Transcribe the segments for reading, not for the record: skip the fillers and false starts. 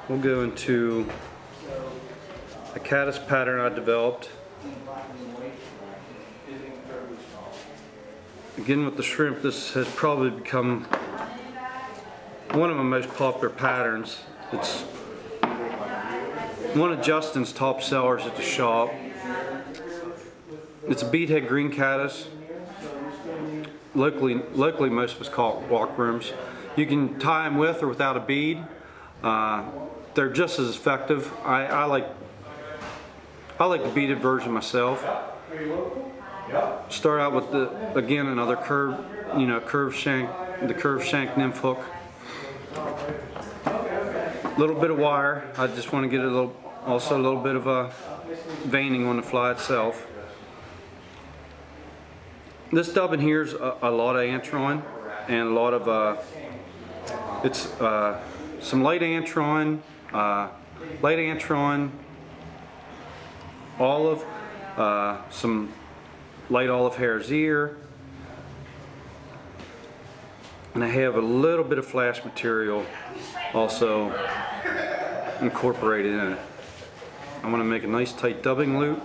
we'll go into a caddis pattern I developed. Again, with the shrimp, this has probably become one of my most popular patterns. It's one of Justin's top sellers at the shop. It's a beadhead green caddis. Locally most of us call it walk rooms. You can tie them with or without a bead. They're just as effective. I like the beaded version myself. Start out with another curved shank, the curved shank nymph hook. A little bit of wire. I just want to get also a little bit of a veining on the fly itself. This dubbing here is a lot of antron and a lot of some light antron, olive, some light olive hare's ear, and I have a little bit of flash material also incorporated in it. I want to make a nice tight dubbing loop.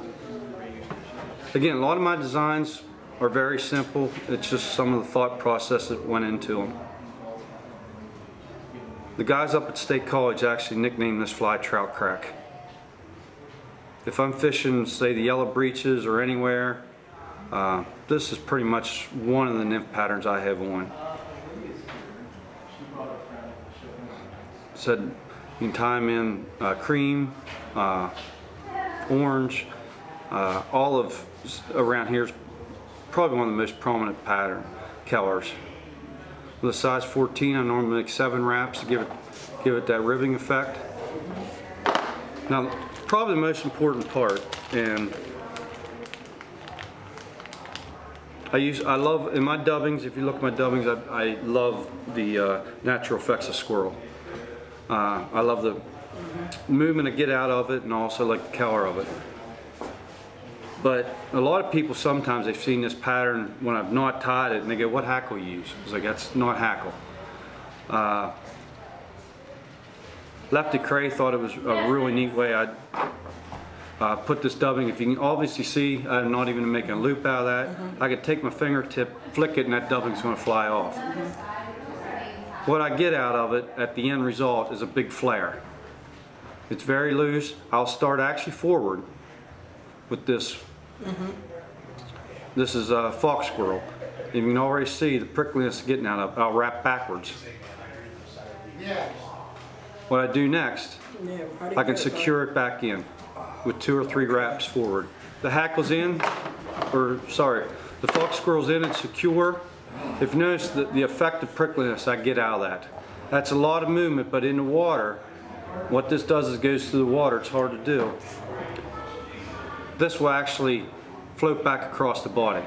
Again, a lot of my designs are very simple. It's just some of the thought process that went into them. The guys up at State College actually nicknamed this fly Trout Crack. If I'm fishing, say, the Yellow Breeches or anywhere, this is pretty much one of the nymph patterns I have on. Said you can tie them in cream, orange, olive around here is probably one of the most prominent pattern colors. With a size 14, I normally make 7 wraps to give it that ribbing effect. Now, probably the most important part, and I love in my dubbings. If you look at my dubbings, I love the natural effects of squirrel. I love the movement I get out of it, and also like the color of it. But a lot of people, sometimes they've seen this pattern when I've not tied it and they go, what hackle you use? I was like, that's not hackle. Lefty Cray thought it was a really neat way I'd put this dubbing. If you can obviously see, I'm not even making a loop out of that. I could take my fingertip, flick it, and that dubbing's gonna fly off. What I get out of it at the end result is a big flare. It's very loose. I'll start actually forward with this. This is a fox squirrel. You can already see the prickliness getting out of it. I'll wrap backwards. What I do next, I can secure it back in with 2 or 3 wraps forward. The hackle's in, or sorry, the fox squirrel's in and secure. If you notice the effect of prickliness I get out of that. That's a lot of movement, but in the water, what this does is it goes through the water. It's hard to do. This will actually float back across the body.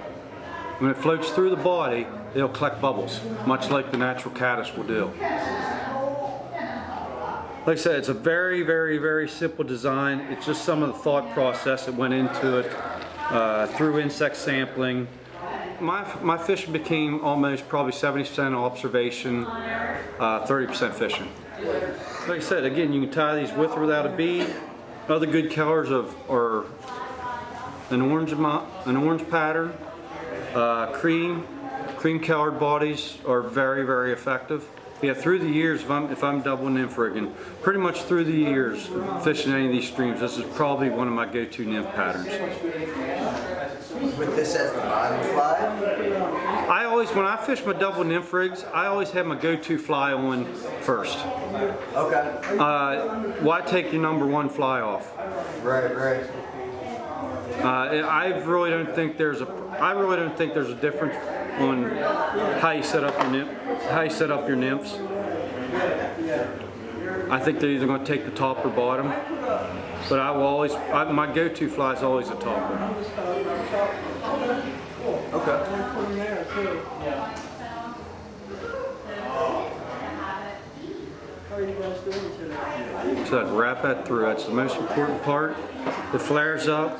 When it floats through the body, it'll collect bubbles, much like the natural caddis will do. Like I said, it's a very, very, very simple design. It's just some of the thought process that went into it through insect sampling. My fishing became almost probably 70% observation, 30% fishing. Like I said, again, you can tie these with or without a bead. Other good colors are an orange pattern, cream colored bodies are very, very effective. Yeah, through the years, if I'm doubling nymph rigging, pretty much through the years fishing any of these streams, this is probably one of my go-to nymph patterns. With this as the bottom fly? I always, when I fish my double nymph rigs, I always have my go-to fly on first. Okay. Why take your number 1 fly off? Right. I really don't think there's a difference on how you set up your nymphs. I think they're either going to take the top or bottom, but I will always, my go-to fly is always the top one. Okay. So I'd wrap that through. That's the most important part. It flares up.